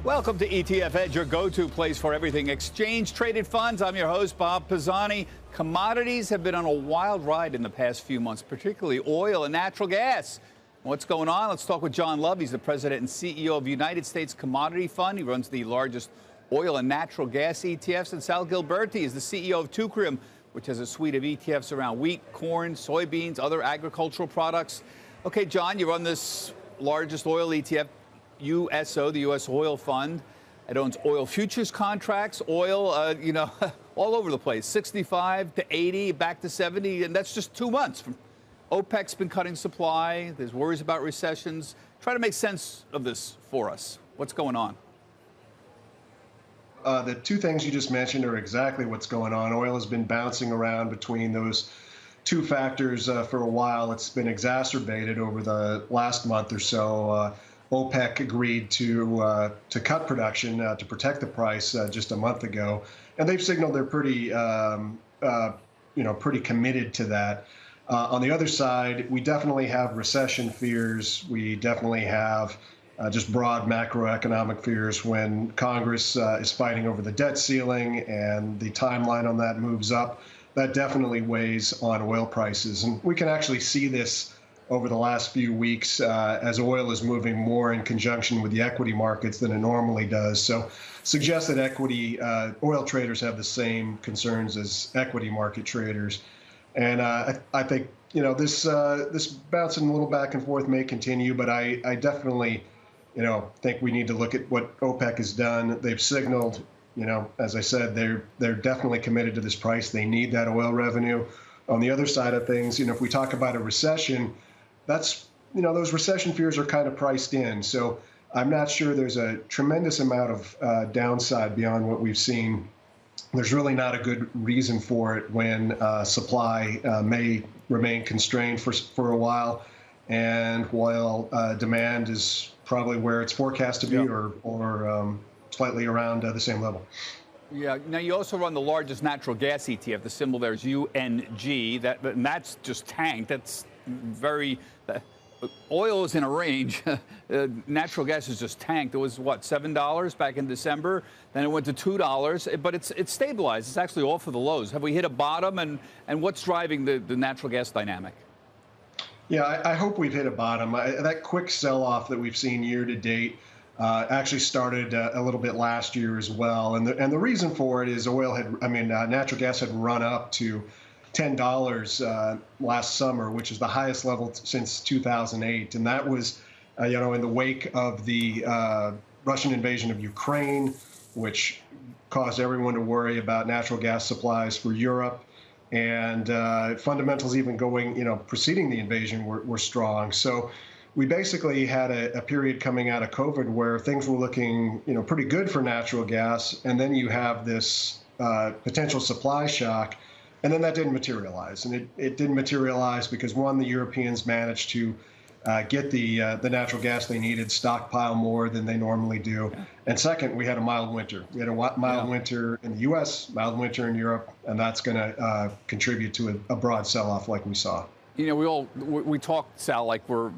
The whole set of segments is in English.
Welcome to ETF Edge, your go-to place for everything exchange-traded funds. I'm your host, Bob Pisani. Commodities have been on a wild ride in the past few months, particularly oil and natural gas. What's going on? Let's talk with John Love. He's the president and CEO of United States Commodity Fund. He runs the largest oil and natural gas ETFs. And Sal Gilberti is the CEO of Tucrium, which has a suite of ETFs around wheat, corn, soybeans, other agricultural products. Okay, John, you run this largest oil ETF, USO, the U.S. Oil Fund. It owns oil futures contracts, oil, all over the place, 65 to 80, back to 70, and that's just 2 months. OPEC's been cutting supply. There's worries about recessions. Try to make sense of this for us. What's going on? The two things you just mentioned are exactly what's going on. Oil has been bouncing around between those two factors for a while. It's been exacerbated over the last month or so. OPEC agreed to cut production to protect the price just a month ago, and they've signaled they're pretty committed to that. On the other side, we definitely have recession fears. We definitely have just broad macroeconomic fears when Congress is fighting over the debt ceiling and the timeline on that moves up. That definitely weighs on oil prices, and we can actually see this over the last few weeks as oil is moving more in conjunction with the equity markets than it normally does. So suggests that oil traders have the same concerns as equity market traders. And I think, this bouncing a little back and forth may continue, but I definitely, think we need to look at what OPEC has done. They've signaled, as I said, they're definitely committed to this price. They need that oil revenue. On the other side of things, if we talk about a recession, that's, those recession fears are kind of priced in. So I'm not sure there's a tremendous amount of downside beyond what we've seen. There's really not a good reason for it when supply may remain constrained for a while, and while demand is probably where it's forecast to be, or slightly around the same level. Yeah. Now, you also run the largest natural gas ETF. The symbol there is UNG. And that's just tanked. That's oil is in a range. Natural gas is just tanked. It was, $7 back in December? Then it went to $2, but it's stabilized. It's actually off of the lows. Have we hit a bottom? And what's driving the natural gas dynamic? Yeah, I hope we've hit a bottom. That quick sell-off that we've seen year to date actually started a little bit last year as well. And the reason for it is natural gas had run up to $10 last summer, which is the highest level since 2008. And that was, in the wake of the Russian invasion of Ukraine, which caused everyone to worry about natural gas supplies for Europe. And fundamentals even preceding the invasion were strong. So we basically had a period coming out of COVID where things were looking, pretty good for natural gas. And then you have this potential supply shock. And then that didn't materialize. And it didn't materialize because, one, the Europeans managed to get the natural gas they needed, stockpile more than they normally do. Yeah. And second, we had a mild winter. We had a mild winter in the U.S., mild winter in Europe, and that's going to contribute to a broad sell-off like we saw. We talk, Sal, like we're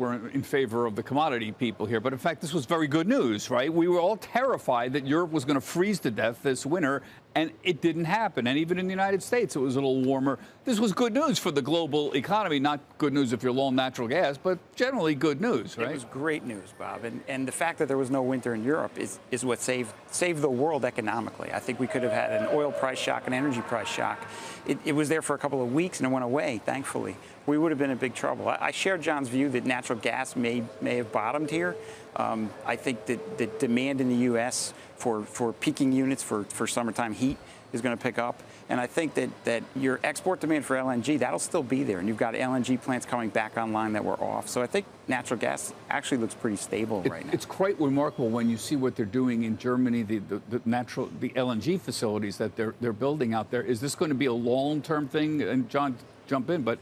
in favor of the commodity people here, but in fact, this was very good news, right? We were all terrified that Europe was going to freeze to death this winter, and it didn't happen. And even in the United States, it was a little warmer. This was good news for the global economy. Not good news if you're low on natural gas, but generally good news, right? It was great news, Bob. And the fact that there was no winter in Europe is what saved the world economically. I think we could have had an oil price shock, an energy price shock. It was there for a couple of weeks and it went away, thankfully. We would have been in big trouble. I share John's view that natural gas may have bottomed here. I think that the demand in the U.S. for peaking units for summertime heat is going to pick up. And I think that your export demand for LNG, that'll still be there. And you've got LNG plants coming back online that were off. So I think natural gas actually looks pretty stable right now. It's quite remarkable when you see what they're doing in Germany, the LNG facilities that they're building out there. Is this going to be a long-term thing? And John, jump in, but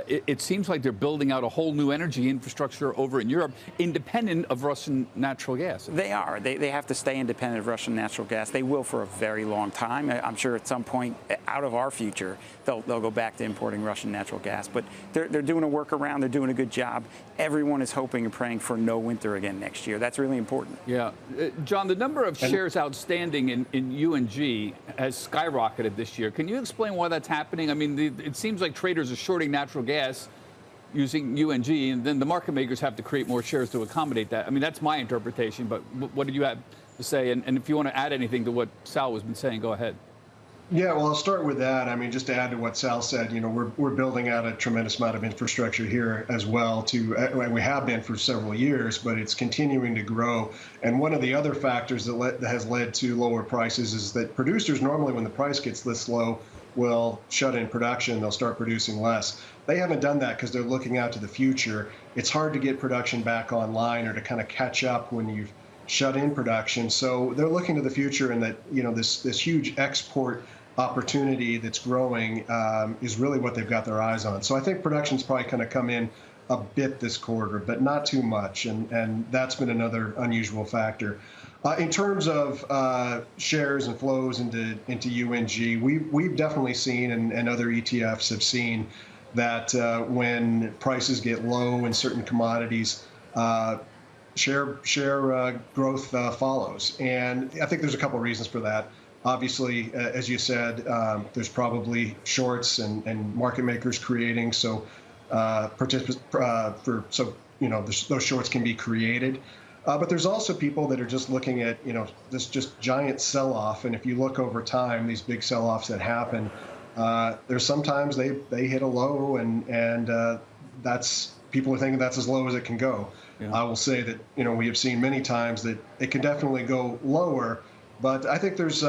it seems like they're building out a whole new energy infrastructure over in Europe, independent of Russian natural gas. They are. They have to stay independent of Russian natural gas. They will for a very long time. I'm sure at some point out of our future, they'll go back to importing Russian natural gas. But they're doing a workaround. They're doing a good job. Everyone is hoping and praying for no winter again next year. That's really important. Yeah. John, the number of shares outstanding in UNG has skyrocketed this year. Can you explain why that's happening? I mean, it seems like traders are shorting natural gas using UNG, and then the market makers have to create more shares to accommodate that. I mean, that's my interpretation, but what did you have to say? And if you want to add anything to what Sal has been saying, go ahead. Yeah, well, I'll start with that. I mean, just to add to what Sal said, we're building out a tremendous amount of infrastructure here as well. And we have been for several years, but it's continuing to grow. And one of the other factors that has led to lower prices is that producers normally, when the price gets this low, will shut in production. They'll start producing less. They haven't done that because they're looking out to the future. It's hard to get production back online or to kind of catch up when you've shut in production. So they're looking to the future, and that this huge export opportunity that's growing is really what they've got their eyes on. So I think production's probably going to come in a bit this quarter, but not too much, and that's been another unusual factor. In terms of shares and flows into UNG, we've definitely seen, and other ETFs have seen, that when prices get low in certain commodities, share growth follows. And I think there's a couple of reasons for that. Obviously, as you said, there's probably shorts and market makers creating, so those shorts can be created. But there's also people that are just looking at this just giant sell-off, and if you look over time, these big sell-offs that happen, there's sometimes they hit a low, and that's people are thinking that's as low as it can go. Yeah. I will say that we have seen many times that it can definitely go lower. But I think there's,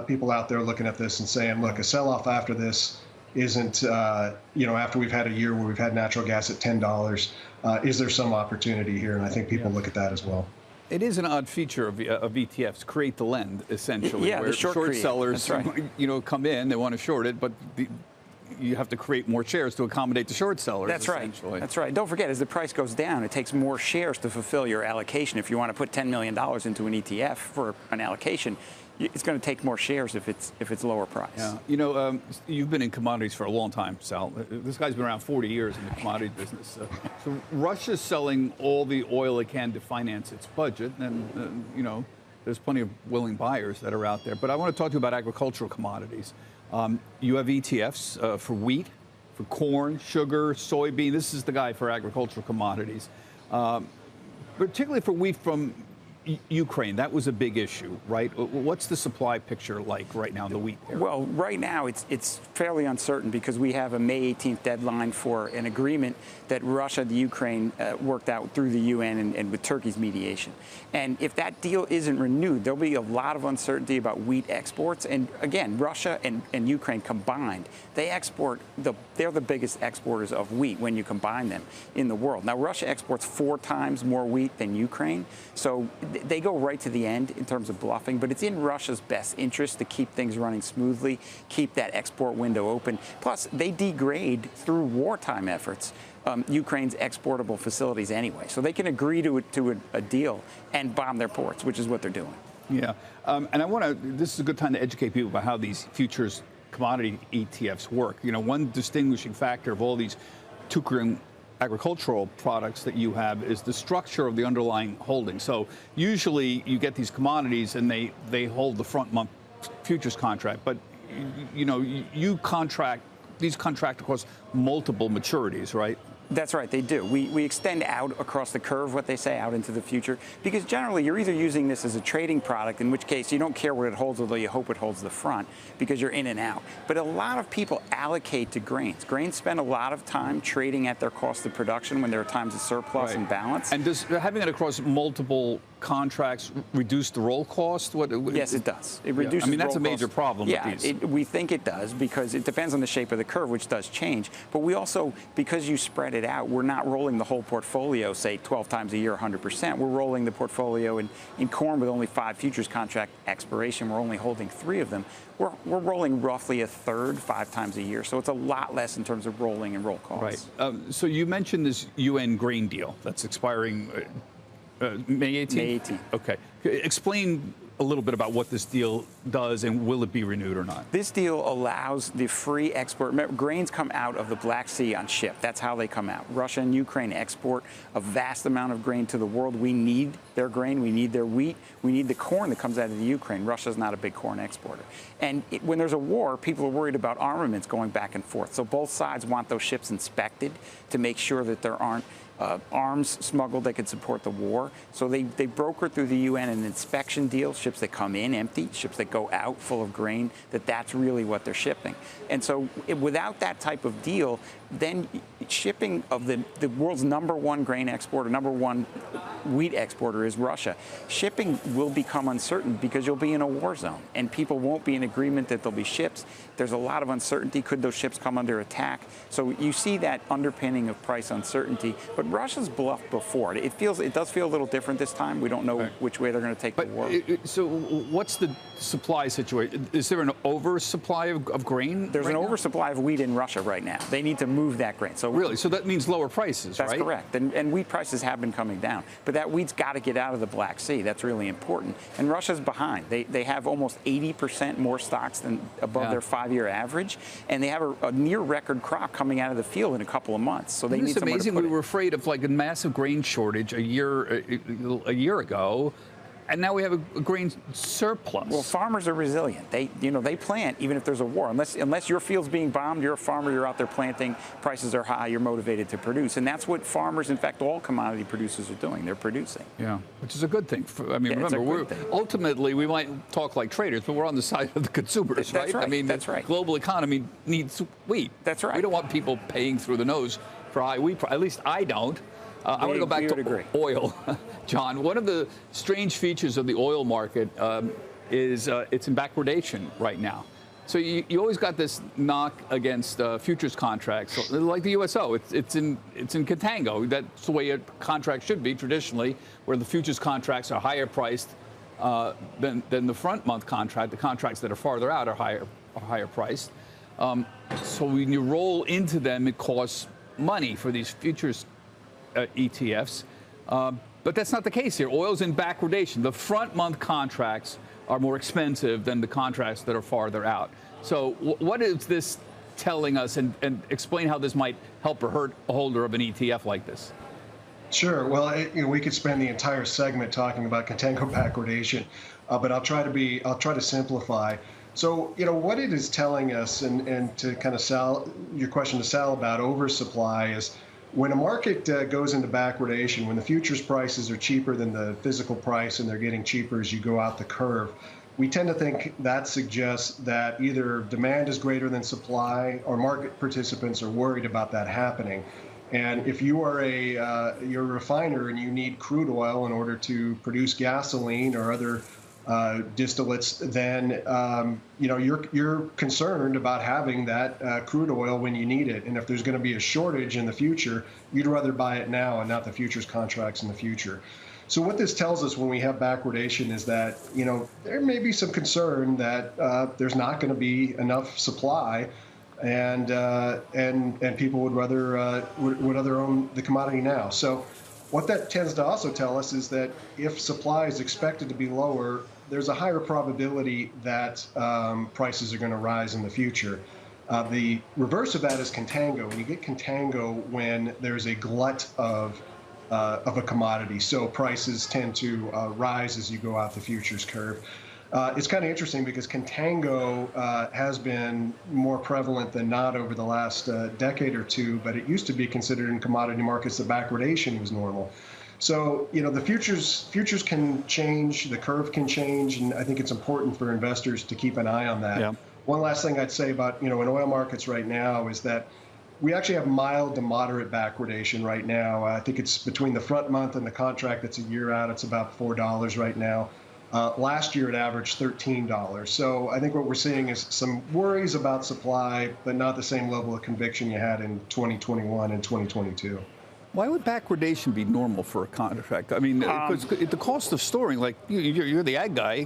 people out there looking at this and saying, look, a sell-off after this isn't, after we've had a year where we've had natural gas at $10, is there some opportunity here? And I think people look at that as well. It is an odd feature of ETFs, create the lend, essentially. Yeah, where the short sellers, come in, they want to short it, but you have to create more shares to accommodate the short sellers. That's right. That's right. Don't forget, as the price goes down, it takes more shares to fulfill your allocation. If you want to put $10 million into an ETF for an allocation, it's going to take more shares if it's lower price. Yeah. You've been in commodities for a long time, Sal. This guy's been around 40 years in the commodities business. So Russia's selling all the oil it can to finance its budget, and there's plenty of willing buyers that are out there. But I want to talk to you about agricultural commodities. You have ETFs for wheat, for corn, sugar, soybean. This is the guy for agricultural commodities, particularly for wheat from Ukraine. That was a big issue, right? What's the supply picture like right now in the wheat area? Well, right now it's fairly uncertain because we have a May 18th deadline for an agreement that Russia and Ukraine worked out through the UN and with Turkey's mediation. And if that deal isn't renewed, there'll be a lot of uncertainty about wheat exports. And again, Russia and Ukraine combined, they're the biggest exporters of wheat when you combine them in the world. Now, Russia exports 4 times more wheat than Ukraine, so they go right to the end in terms of bluffing, but it's in Russia's best interest to keep things running smoothly, keep that export window open. Plus, they degrade through wartime efforts Ukraine's exportable facilities anyway. So they can agree to a deal and bomb their ports, which is what they're doing. Yeah. And this is a good time to educate people about how these futures commodity ETFs work. One distinguishing factor of all these Tukrin agricultural products that you have is the structure of the underlying holding. So usually you get these commodities and they hold the front month futures contract, but these contract across multiple maturities, right? That's right, they do. We extend out across the curve, what they say, out into the future, because generally you're either using this as a trading product, in which case you don't care what it holds, although you hope it holds the front, because you're in and out. But a lot of people allocate to grains. Grains spend a lot of time trading at their cost of production when there are times of surplus and balance. And does having it across multiple contracts reduce the roll cost? Yes, it does. It reduces. I mean, that's a roll major costs. problem Yeah, with these. we think it does because it depends on the shape of the curve, which does change. But we also, because you spread it out, we're not rolling the whole portfolio, say 12 times a year, 100%. We're rolling the portfolio in corn with only 5 futures contract expiration. We're only holding 3 of them. We're rolling roughly a third 5 times a year. So it's a lot less in terms of rolling and roll costs. Right. So you mentioned this UN grain deal that's expiring May 18th? May 18th. Okay. Explain a little bit about what this deal does and will it be renewed or not? This deal allows the free export. Remember, grains come out of the Black Sea on ship. That's how they come out. Russia and Ukraine export a vast amount of grain to the world. We need their grain. We need their wheat. We need the corn that comes out of the Ukraine. Russia's not a big corn exporter. And when there's a war, people are worried about armaments going back and forth. So both sides want those ships inspected to make sure that there aren't arms smuggled that could support the war. So they broker through the UN an inspection deal, ships that come in empty, ships that go out full of grain, that's really what they're shipping. And so without that type of deal, then shipping of the world's #1 grain exporter, #1 wheat exporter is Russia. Shipping will become uncertain because you'll be in a war zone and people won't be in agreement that there'll be ships. There's a lot of uncertainty. Could those ships come under attack? So you see that underpinning of price uncertainty. But Russia's bluffed before. It does feel a little different this time. We don't know which way they're going to take the war. So what's the supply situation? Is there an oversupply of grain? There's an oversupply of wheat in Russia right now. They need to move that grain. So really? So that means lower prices, right? That's correct. And wheat prices have been coming down. But that wheat's got to get out of the Black Sea. That's really important. And Russia's behind. They have almost 80% more stocks than above their 5-year average. And they have a near record crop coming out of the field in a couple of months. So they need somewhere to put it. It's amazing. We were afraid of like a massive grain shortage a year ago. And now we have a grain surplus. Well, farmers are resilient. They plant even if there's a war. Unless your field's being bombed, you're a farmer, you're out there planting, prices are high, you're motivated to produce. And that's what farmers, in fact, all commodity producers are doing. They're producing. Yeah, which is a good thing. Remember, ultimately, we might talk like traders, but we're on the side of the consumers, right? That's right. I mean, that's the right. global economy needs wheat. That's right. We don't want people paying through the nose for high wheat price. At least I don't. I want to go back to oil. John, one of the strange features of the oil market is it's in backwardation right now. So you always got this knock against futures contracts, like the USO. It's in contango. That's the way a contract should be traditionally, where the futures contracts are higher priced than the front month contract. The contracts that are farther out are higher priced. So when you roll into them, it costs money for these futures ETFs, but that's not the case here. Oil's in backwardation. The front month contracts are more expensive than the contracts that are farther out. So what is this telling us, and explain how this might help or hurt a holder of an ETF like this? Sure. Well, we could spend the entire segment talking about contango backwardation, but I'll try to simplify. So, what it is telling us, and to kind of your question to Sal about oversupply is, when a market goes into backwardation, when the futures prices are cheaper than the physical price and they're getting cheaper as you go out the curve, we tend to think that suggests that either demand is greater than supply or market participants are worried about that happening. And if you are you're a refiner and you need crude oil in order to produce gasoline or other distillates, then you're concerned about having that crude oil when you need it. And if there's going to be a shortage in the future, you'd rather buy it now and not the futures contracts in the future. So what this tells us when we have backwardation is that there may be some concern that there's not going to be enough supply, and people would rather own the commodity now. So what that tends to also tell us is that if supply is expected to be lower, there's a higher probability that prices are going to rise in the future. The reverse of that is contango. And you get contango when there's a glut of a commodity. So prices tend to rise as you go out the futures curve. It's kind of interesting because contango has been more prevalent than not over the last decade or two, but it used to be considered in commodity markets that backwardation was normal. So, the futures can change, the curve can change, and I think it's important for investors to keep an eye on that. Yeah. One last thing I'd say about, in oil markets right now is that we actually have mild to moderate backwardation right now. I think it's between the front month and the contract that's a year out. It's about $4 right now. Last year, it averaged $13. So I think what we're seeing is some worries about supply, but not the same level of conviction you had in 2021 and 2022. Why would backwardation be normal for a contract? I mean, because the cost of storing, like you're the ag guy,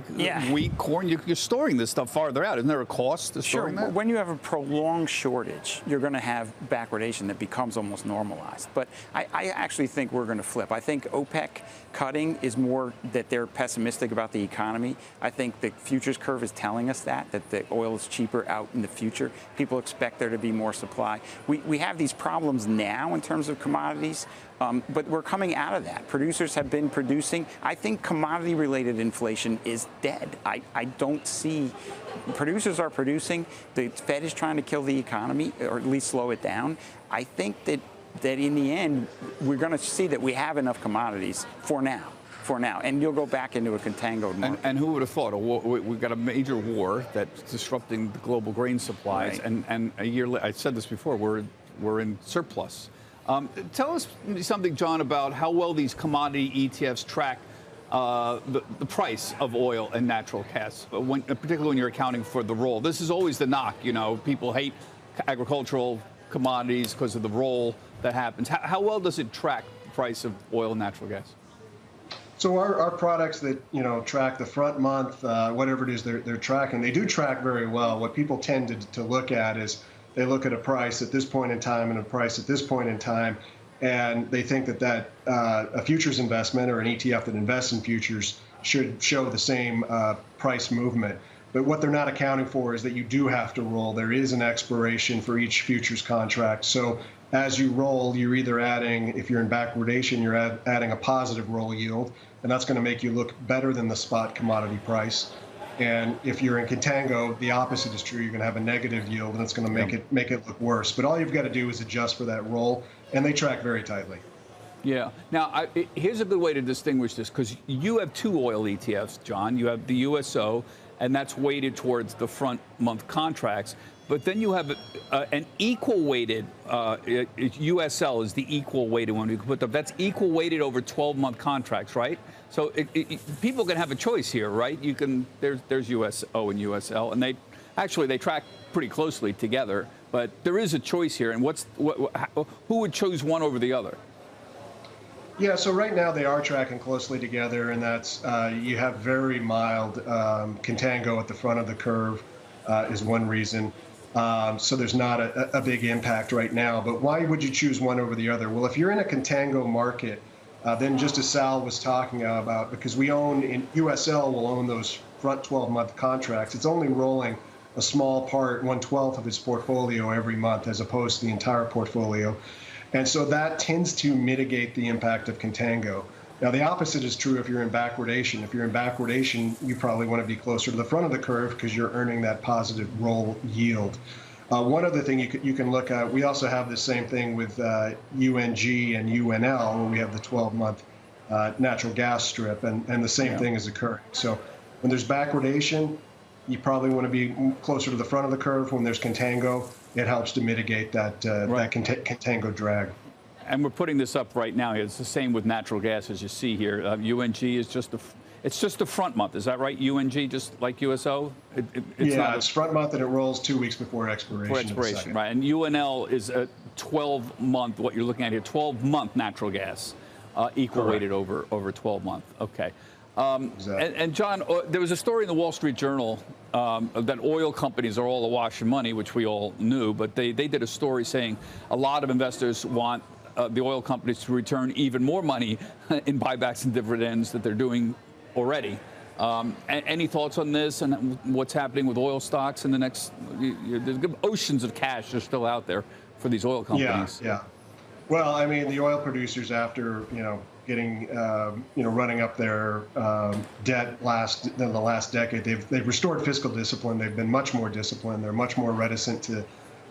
wheat, corn, you're storing this stuff farther out. Isn't there a cost to storing that? When you have a prolonged shortage, you're going to have backwardation that becomes almost normalized. But I actually think we're going to flip. I think OPEC cutting is more that they're pessimistic about the economy. I think the futures curve is telling us that the oil is cheaper out in the future. People expect there to be more supply. We have these problems now in terms of commodities. But we're coming out of that. Producers have been producing. I think commodity-related inflation is dead. I don't see. Producers are producing. The Fed is trying to kill the economy, or at least slow it down. I think that in the end, we're going to see that we have enough commodities for now. And you'll go back into a contango market. And who would have thought? We've got a major war that's disrupting the global grain supplies. Right. And a year later, I said this before, we're in surplus. Tell us something, John, about how well these commodity ETFs track the price of oil and natural gas, particularly when you're accounting for the roll. This is always the knock. People hate agricultural commodities because of the roll that happens. How well does it track the price of oil and natural gas? So our products that track the front month, whatever it is they're tracking, they do track very well. What people tend to look at is they look at a price at this point in time and a price at this point in time, and they think that a futures investment or an ETF that invests in futures should show the same price movement. But what they're not accounting for is that you do have to roll. There is an expiration for each futures contract. So as you roll, you're either adding, if you're in backwardation, you're adding a positive roll yield, and that's going to make you look better than the spot commodity price. And if you're in contango, the opposite is true. You're going to have a negative yield, and it's going to make it look worse. But all you've got to do is adjust for that roll, and they track very tightly. Yeah. Now, here's a good way to distinguish this, because you have two oil ETFs, John. You have the USO, and that's weighted towards the front month contracts. But then you have an equal weighted, USL is the equal weighted one. That's equal weighted over 12-month contracts, right? So people can have a choice here, right? There's USO and USL, and they track pretty closely together. But there is a choice here, and who would choose one over the other? Yeah, so right now they are tracking closely together, and that's you have very mild contango at the front of the curve is one reason. So there's not a big impact right now. But why would you choose one over the other? Well, if you're in a contango market, then just as Sal was talking about, because USL will own those front 12-month contracts, it's only rolling a small part, 1/12 of its portfolio every month, as opposed to the entire portfolio. And so that tends to mitigate the impact of contango. Now, the opposite is true if you're in backwardation. If you're in backwardation, you probably want to be closer to the front of the curve because you're earning that positive roll yield. One other thing you can look at, we also have the same thing with UNG and UNL, where we have the 12-month natural gas strip, and the same thing is occurring. So when there's backwardation, you probably want to be closer to the front of the curve. When there's contango, it helps to mitigate that contango drag. And we're putting this up right now. It's the same with natural gas, as you see here. UNG is just the front month. Is that right? UNG, just like USO? It's front month, and it rolls 2 weeks before expiration. Right. And UNL is a 12-month, what you're looking at here, 12-month natural gas, equal weighted over 12 months. Okay. Exactly. And John, there was a story in the Wall Street Journal that oil companies are all awash in money, which we all knew, but they did a story saying a lot of investors want the oil companies to return even more money in buybacks and dividends that they're doing already. Any thoughts on this and what's happening with oil stocks in the next? There's oceans of cash are still out there for these oil companies. Yeah. Well, I mean, the oil producers, after getting running up their debt the last decade, they've restored fiscal discipline. They've been much more disciplined. They're much more reticent to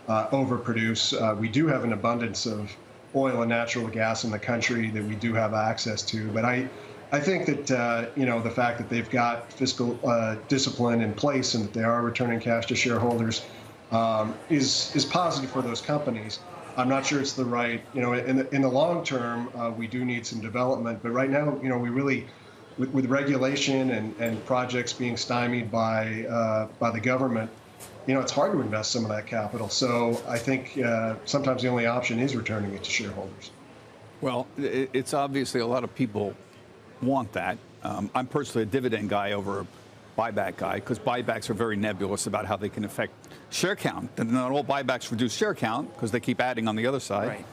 overproduce. We do have an abundance of oil and natural gas in the country that we do have access to. But I think that the fact that they've got fiscal discipline in place and that they are returning cash to shareholders is positive for those companies. I'm not sure it's the right, in the long term, we do need some development. But right now, we really, with regulation and projects being stymied by the government, it's hard to invest some of that capital. So I think sometimes the only option is returning it to shareholders. Well, it's obviously a lot of people want that. I'm personally a dividend guy over a buyback guy because buybacks are very nebulous about how they can affect share count. And not all buybacks reduce share count because they keep adding on the other side.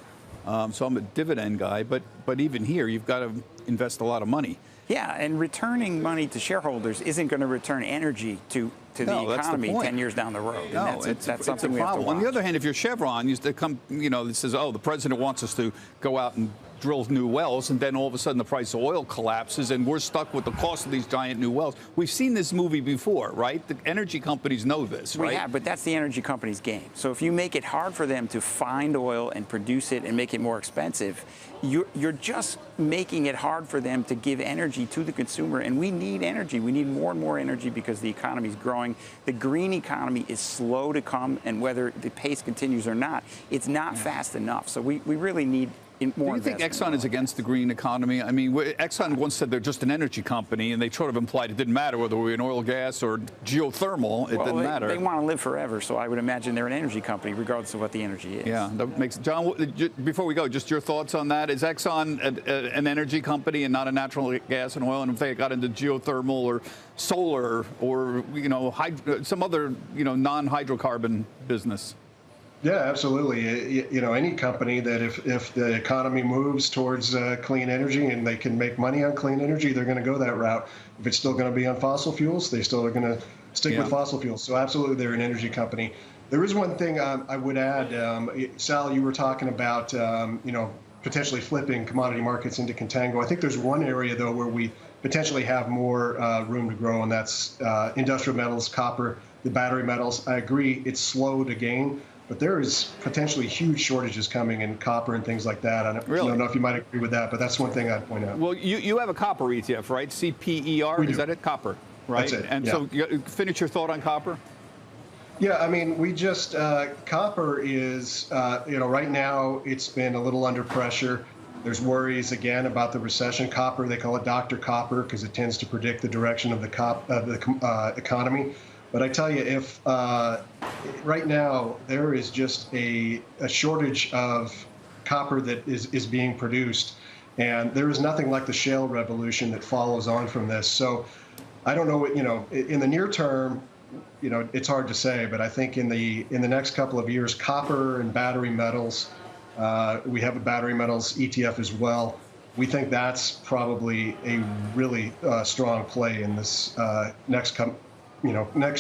Right. So I'm a dividend guy. But even here, you've got to invest a lot of money. Yeah, and returning money to shareholders isn't going to return energy to the economy 10 years down the road. No, and that's something we have to watch. On the other hand, if you're Chevron, it says, oh, the president wants us to go out and drill new wells, and then all of a sudden the price of oil collapses, and we're stuck with the cost of these giant new wells. We've seen this movie before, right? The energy companies know this, right? We have, but that's the energy company's game. So if you make it hard for them to find oil and produce it and make it more expensive, you're just making it hard for them to give energy to the consumer. And we need energy. We need more and more energy because the economy is growing. The green economy is slow to come, and whether the pace continues or not, it's not fast enough. So we really need more. Do you think Exxon is against the green economy? I mean, Exxon once said they're just an energy company, and they sort of implied it didn't matter whether we're in oil, gas, or geothermal. It didn't matter. They want to live forever, so I would imagine they're an energy company, regardless of what the energy is. Yeah, that makes John. Before we go, just your thoughts on that. Is Exxon an energy company and not a natural gas and oil? And if they got into geothermal or solar or some other non-hydrocarbon business? Yeah, absolutely. Any company that if the economy moves towards clean energy and they can make money on clean energy, they're going to go that route. If it's still going to be on fossil fuels, they still are going to stick with fossil fuels. So absolutely, they're an energy company. There is one thing I would add. Sal, you were talking about potentially flipping commodity markets into contango. I think there's one area though where we potentially have more room to grow, and that's industrial metals, copper, the battery metals. I agree, it's slow to gain. But there is potentially huge shortages coming in copper and things like that. I don't know if you might agree with that, but that's one thing I'd point out. Well, you have a copper ETF, right? CPER, is that it? Copper, right? That's it. And so finish your thought on copper. Yeah, I mean, we just, copper is, right now it's been a little under pressure. There's worries, again, about the recession. Copper, they call it Dr. Copper because it tends to predict the direction of the economy. But I tell you, if right now there is just a shortage of copper that is being produced, and there is nothing like the shale revolution that follows on from this. So I don't know, in the near term, it's hard to say, but I think in the next couple of years, copper and battery metals, we have a battery metals ETF as well. We think that's probably a really strong play in this next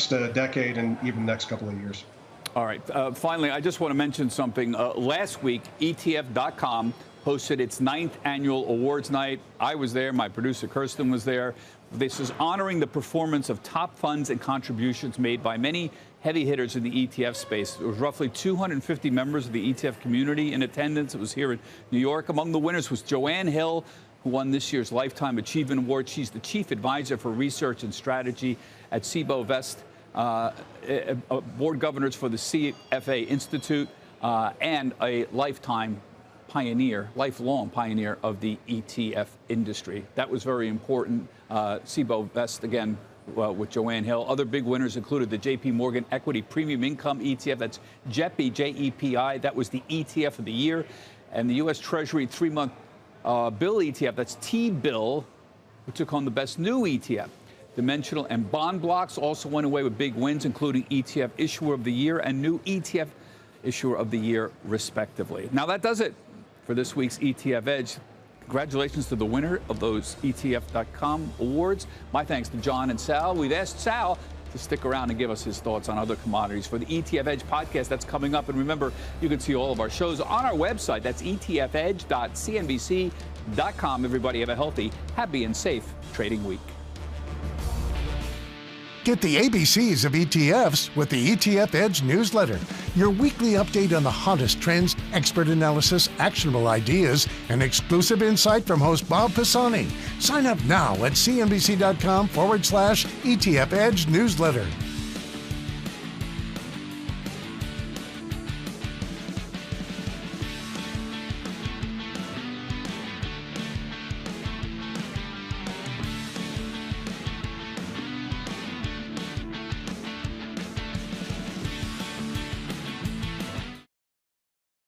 decade and even next couple of years. All right. Finally, I just want to mention something. Last week, ETF.com hosted its 9th annual awards night. I was there. My producer, Kirsten, was there. This is honoring the performance of top funds and contributions made by many heavy hitters in the ETF space. There was roughly 250 members of the ETF community in attendance. It was here in New York. Among the winners was Joanne Hill, who won this year's Lifetime Achievement Award. She's the Chief Advisor for Research and Strategy at Sibo Vest, board governors for the CFA Institute, and a lifelong pioneer of the ETF industry. That was very important. Sibo Vest, again, with Joanne Hill. Other big winners included the JP Morgan Equity Premium Income ETF. That's JEPI, J-E-P-I. That was the ETF of the year. And the U.S. Treasury 3-month bill ETF, that's T-bill, who took home the best new ETF. Dimensional and bond blocks also went away with big wins, including ETF Issuer of the Year and new ETF Issuer of the Year, respectively. Now, that does it for this week's ETF Edge. Congratulations to the winner of those ETF.com awards. My thanks to John and Sal. We've asked Sal to stick around and give us his thoughts on other commodities for the ETF Edge podcast that's coming up. And remember, you can see all of our shows on our website. That's etfedge.cnbc.com. Everybody have a healthy, happy, and safe trading week. Get the ABCs of ETFs with the ETF Edge newsletter. Your weekly update on the hottest trends, expert analysis, actionable ideas, and exclusive insight from host Bob Pisani. Sign up now at cnbc.com/ETF Edge newsletter.